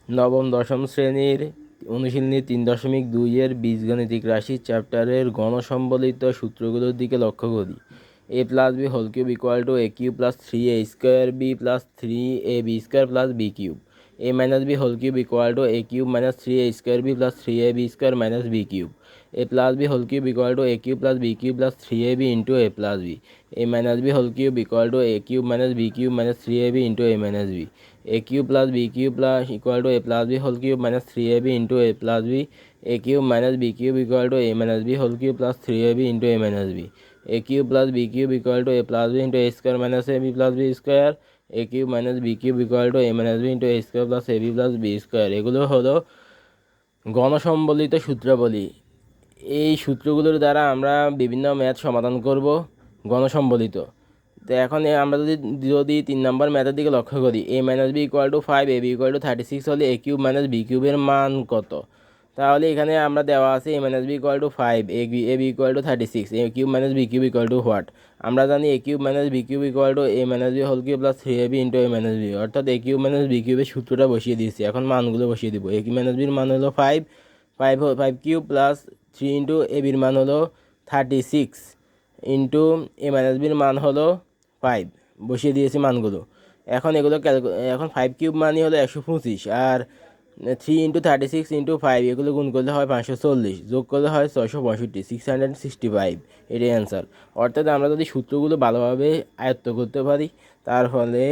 নবম দশম শ্রেণীর অনুশীলনী 3.2 বীজগাণিতিক রাশি চ্যাপ্টারের গণসম্বলিত সূত্রগুলোর দিকে লক্ষ্য করি। a + b whole cube equal to a cube plus 3a² b plus 3ab² plus b cube. a - b whole cube equal to a cube minus 3a² b plus 3ab² minus b cube. a + b whole cube equal to a cube plus b cube plus 3ab into a plus b। a - b whole cube equal to a cube minus b cube minus 3ab into a minus b। a cube plus b cube plus equal to a plus b whole cube minus 3ab into a plus b। a cube minus b cube equal to a minus b whole cube plus 3ab into a minus b। a cube plus b cube equal to a plus b into a square minus ab plus b square. a cube minus b cube equal to a minus b into a square plus ab plus b square. এগুলো হলো গণসম্বলিত সূত্রাবলী। এই সূত্রগুলোর দ্বারা আমরা বিভিন্ন math সমাধান করব গণসম্বলিত। তো এখন আমরা যদি 3 নম্বর ম্যাথের দিকে লক্ষ্য করি, a - b equal to 5 ab equal to 36 হলে a কিউব মাইনাস b কিউবের মান কত? তাহলে এখানে আমরা দেওয়া আছে a - b equal to 5 ab equal to 36, a cube minus b cube equal to what? আমরা জানি a cube minus b cube equal to a minus b whole cube plus 3ab into a minus b, অর্থাৎ a cube minus b কিউবের সূত্রটা বসিয়ে দিয়েছি। এখন মানগুলো বসিয়ে দিব। a কিউব মাইনাস bর মান হলো 5 কিউব প্লাস 3 ইন্টু a bর মান হলো 36 ইন্টু a মাইনাস bর মান হলো 5, বসিয়ে দিয়েছি মানগুলো। এখন এগুলো এখন 5 কিউব মানই হলো 125, আর 3 ইন্টু 36 ইন্টু 5 এগুলো গুণ করলে হয় 540, যোগ করলে হয় 665, 665, এটাই অ্যান্সার। অর্থাৎ আমরা যদি সূত্রগুলো ভালোভাবে আয়ত্ত করতে পারি, তার ফলে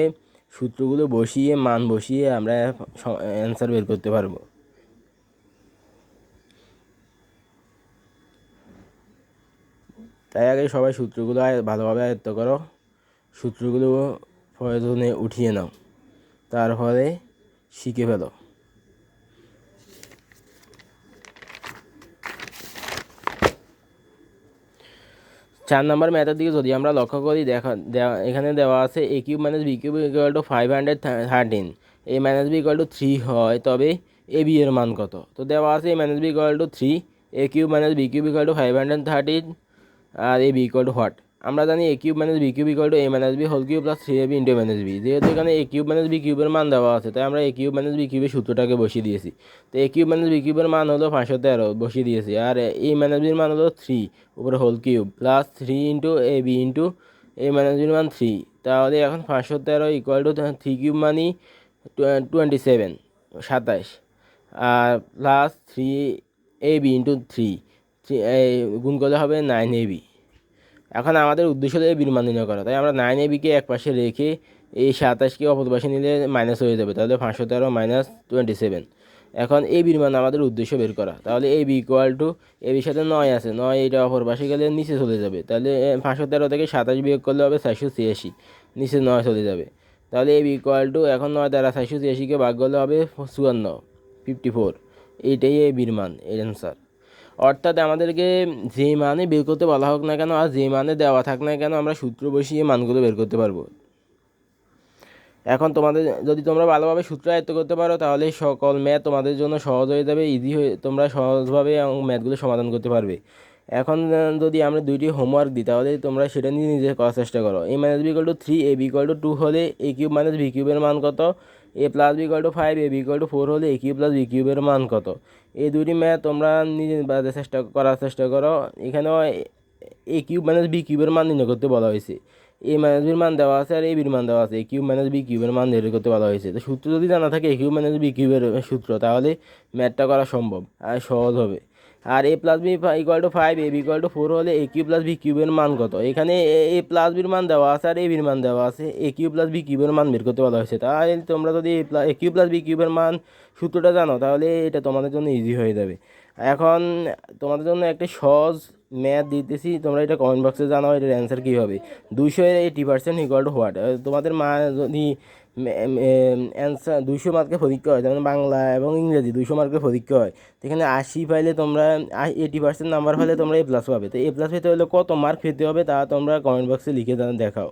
সূত্রগুলো বসিয়ে মান বসিয়ে আমরা অ্যান্সার বের করতে পারবো। তাই আগে সবাই সূত্রগুলো ভালোভাবে আয়ত্ত করো, সূত্রগুলো প্রয়োজনে উঠিয়ে নাও, তারপরে শিখে ফেলো। 4 নম্বর ম্যাথের দিকে যদি আমরা লক্ষ্য করি, এখানে দেওয়া আছে a cube minus b cube equal to 513, a minus b equal to 3 হয়, তবে a b এর মান কত? তো দেওয়া আছে a minus b equal to 3, a cube minus b cube equal to 513, আর a b equal to what? আমরা জানি a cube minus b cube equal to a minus b whole cube plus 3ab into a minus b। যেহেতু এখানে a cube minus b কিউবের মান দেওয়া আছে, তাই আমরা a কিউব মাইনাস b কিউবের সূত্রটাকে বসিয়ে দিয়েছি। তো a কিউব মাইনাস b কিউবের মান হলো 513, বসিয়ে দিয়েছি। আর a মাইনাস bর মান হলো 3 উপরে whole cube plus 3 into a b into a minus bর মান 3। তাহলে এখন 513 ইকুয়াল টু 3 কিউব মানি 27, আর প্লাস 3ab ইন্টু 3 গুণ করলে হবে 9ab। এখন আমাদের উদ্দেশ্য হলো বির মান নির্ণয় করা, তাই আমরা 9ab-কে এক পাশে রেখে এই 27-কে অপর পাশে নিলে মাইনাস হয়ে যাবে, তাহলে 513 মাইনাস 27। এখন এই বির মান আমাদের উদ্দেশ্য বের করা, তাহলে ab ইকুয়াল টু এর সাথে 9 আছে, 9 এটা অপর পাশে গেলে নিচে চলে যাবে, তাহলে 513 থেকে 27 বিয়োগ করলে হবে 486, নিচে 9 চলে যাবে। তাহলে ab ইকুয়াল টু এখন 9 দ্বারা 486-কে ভাগ করলে হবে 54, 54, এইটাই এই বির মান, এর অ্যান্সার। অর্থাৎ আমাদেরকে যে মানে বের করতে বলা হোক না কেন আর যে মানে দেওয়া থাক না কেন, আমরা সূত্র বসিয়ে মানগুলো বের করতে পারবো। এখন যদি তোমরা ভালোভাবে সূত্র আয়ত্ত করতে পারো, তাহলে সকল ম্যাথ তোমাদের জন্য সহজ হয়ে যাবে, ইজি হয়ে তোমরা সহজভাবে ম্যাথগুলো সমাধান করতে পারবে। এখন যদি আমরা 2টি হোমওয়ার্ক দিই, তাহলে তোমরা সেটা নিয়ে নিজে করার চেষ্টা করো। a minus b equal to 3, a b equal two 2 হলে a কিউব মাইনাস b কিউবের মান কত? a plus b equal to 5, a b equal two 4 হলে a কিউব প্লাস b কিউবের মান কত? এই 2টি ম্যাথ তোমরা নিজে করার চেষ্টা করো। এখানেও a কিউব মাইনাস b কিউবের মান নির্ণয় করতে বলা হয়েছে, a মাইনাস বির মান দেওয়া আছে আর a বির মান দেওয়া আছে, a কিউব মাইনাস b কিউবের মান নির্ণয় করতে বলা হয়েছে। তো সূত্র যদি জানা থাকে a কিউব মাইনাস b কিউবের সূত্র, তাহলে ম্যাথটা করা সম্ভব আর সহজ হবে। আর a plus b equal to 5, a b equal two 4 হলে a কিউব প্লাস b কিউবের মান কত? এখানে a প্লাস বির মান দেওয়া আছে আর a বির মান দেওয়া আছে, a কিউব প্লাস b কিউবের মান বের করতে বলা হয়েছে। তাহলে তোমরা যদি a কিউব প্লাস b কিউবের মান সূত্রটা জানো, তাহলে এটা তোমাদের জন্য ইজি হয়ে যাবে। এখন তোমাদের জন্য একটা সহজ ম্যাথ দিতেছি, তোমরা এটা কমেন্ট বক্সে জানাও এটার অ্যান্সার কী হবে। 200-80% ইকুয়াল টু হোয়াট? তোমাদের যদি অ্যান্সার 200 মার্কের পরীক্ষা হয়, যেমন বাংলা এবং ইংরেজি 200 মার্কের পরীক্ষা হয়, সেখানে 80 পাইলে তোমরা 80% নাম্বার পাইলে তোমরা A+ পাবে। তো A+ পেতে হলে কত মার্ক পেতে হবে তা তোমরা কমেন্ট বক্সে লিখে দেখাও।